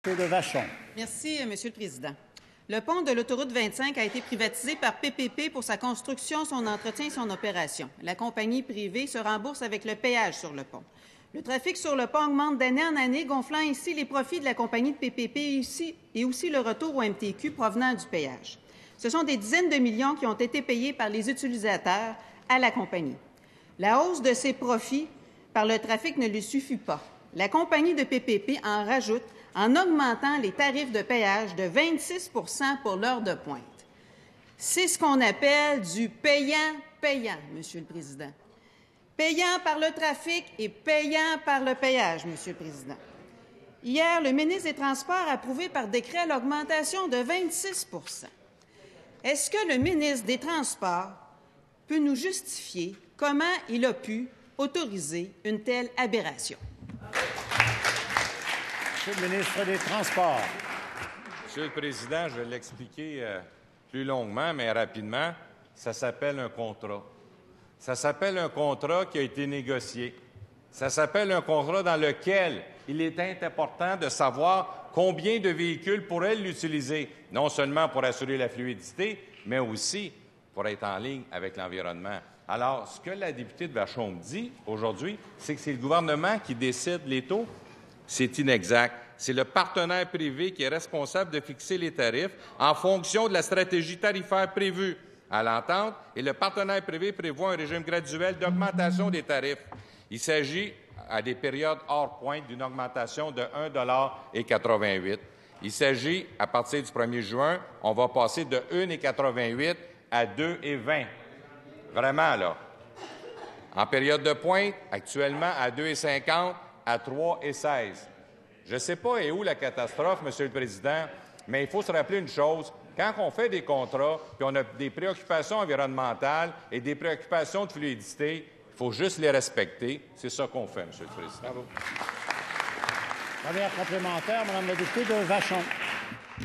De Vachon. Merci, Monsieur le Président. Le pont de l'autoroute 25 a été privatisé par PPP pour sa construction, son entretien et son opération. La compagnie privée se rembourse avec le péage sur le pont. Le trafic sur le pont augmente d'année en année, gonflant ainsi les profits de la compagnie de PPP et aussi le retour au MTQ provenant du péage. Ce sont des dizaines de millions qui ont été payés par les utilisateurs à la compagnie. La hausse de ses profits par le trafic ne lui suffit pas. La compagnie de PPP en rajoute en augmentant les tarifs de péage de 26 pour l'heure de pointe. C'est ce qu'on appelle du payant-payant, Monsieur le Président. Payant par le trafic et payant par le péage, Monsieur le Président. Hier, le ministre des Transports a approuvé par décret l'augmentation de 26 Est-ce que le ministre des Transports peut nous justifier comment il a pu autoriser une telle aberration? Monsieur le ministre des Transports. Monsieur le Président, je vais l'expliquer plus longuement, mais rapidement. Ça s'appelle un contrat. Ça s'appelle un contrat qui a été négocié. Ça s'appelle un contrat dans lequel il est important de savoir combien de véhicules pourraient l'utiliser, non seulement pour assurer la fluidité, mais aussi pour être en ligne avec l'environnement. Alors, ce que la députée de Vachon dit aujourd'hui, c'est que c'est le gouvernement qui décide les taux. C'est inexact. C'est le partenaire privé qui est responsable de fixer les tarifs en fonction de la stratégie tarifaire prévue à l'entente, et le partenaire privé prévoit un régime graduel d'augmentation des tarifs. Il s'agit, à des périodes hors pointe, d'une augmentation de 1,88 $. Il s'agit, à partir du 1er juin, on va passer de 1,88 à 2,20 $. Vraiment, là. En période de pointe, actuellement, à 2,50 à 3,16 $. Je ne sais pas où la catastrophe, Monsieur le Président, mais il faut se rappeler une chose. Quand on fait des contrats, puis on a des préoccupations environnementales et des préoccupations de fluidité, il faut juste les respecter. C'est ça qu'on fait, Monsieur le Président. Bravo. Première complémentaire, Mme la députée de Vachon.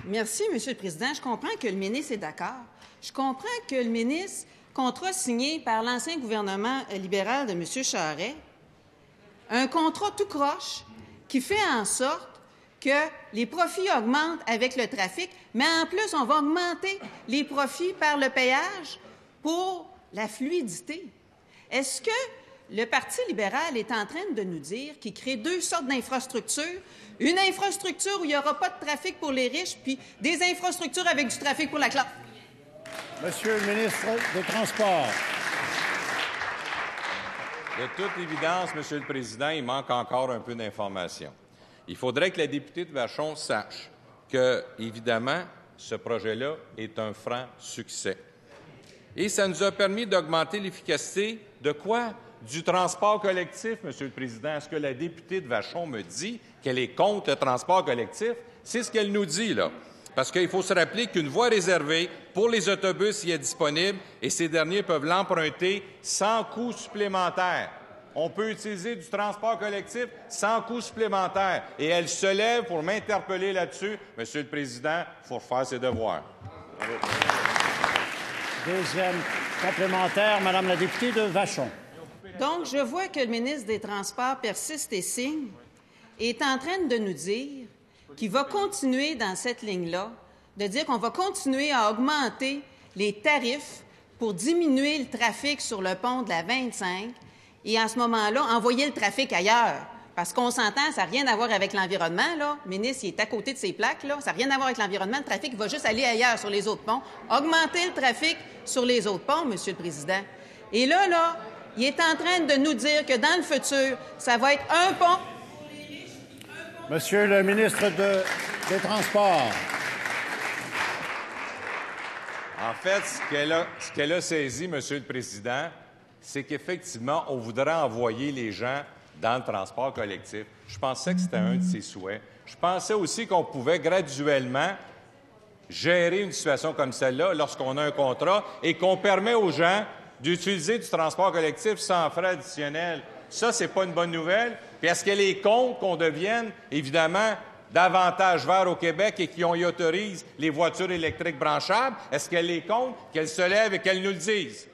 Merci, Monsieur le Président. Je comprends que le ministre est d'accord. Je comprends que le ministre, contrat signé par l'ancien gouvernement libéral de M. Charest, un contrat tout croche qui fait en sorte que les profits augmentent avec le trafic, mais en plus, on va augmenter les profits par le péage pour la fluidité. Est-ce que le Parti libéral est en train de nous dire qu'il crée deux sortes d'infrastructures? Une infrastructure où il n'y aura pas de trafic pour les riches, puis des infrastructures avec du trafic pour la classe? Monsieur le ministre des Transports. De toute évidence, Monsieur le Président, il manque encore un peu d'informations. Il faudrait que la députée de Vachon sache que, évidemment, ce projet-là est un franc succès. Et ça nous a permis d'augmenter l'efficacité de quoi? Du transport collectif, Monsieur le Président. Est-ce que la députée de Vachon me dit qu'elle est contre le transport collectif? C'est ce qu'elle nous dit, là. Parce qu'il faut se rappeler qu'une voie réservée pour les autobus y est disponible et ces derniers peuvent l'emprunter sans coût supplémentaire. On peut utiliser du transport collectif sans coût supplémentaire. Et elle se lève pour m'interpeller là-dessus. Monsieur le Président, il faut faire ses devoirs. Deuxième complémentaire, Mme la députée de Vachon. Donc, je vois que le ministre des Transports persiste et signe, est en train de nous dire qu'il va continuer dans cette ligne-là, de dire qu'on va continuer à augmenter les tarifs pour diminuer le trafic sur le pont de la 25 et, à ce moment-là, envoyer le trafic ailleurs. Parce qu'on s'entend, ça n'a rien à voir avec l'environnement, là. Le ministre, il est à côté de ces plaques, là. Ça n'a rien à voir avec l'environnement. Le trafic va juste aller ailleurs sur les autres ponts. Augmenter le trafic sur les autres ponts, Monsieur le Président. Et là, il est en train de nous dire que dans le futur, ça va être un pont. Monsieur le ministre des Transports. En fait, ce qu'elle a saisi, Monsieur le Président, c'est qu'effectivement, on voudrait envoyer les gens dans le transport collectif. Je pensais que c'était un de ses souhaits. Je pensais aussi qu'on pouvait graduellement gérer une situation comme celle-là lorsqu'on a un contrat et qu'on permet aux gens d'utiliser du transport collectif sans frais additionnels. Ça, c'est pas une bonne nouvelle. Puis est-ce qu'elle est contre qu'on devienne, évidemment, davantage vert au Québec et qu'on y autorise les voitures électriques branchables? Est-ce qu'elle est contre qu'elle se lève et qu'elle nous le dise?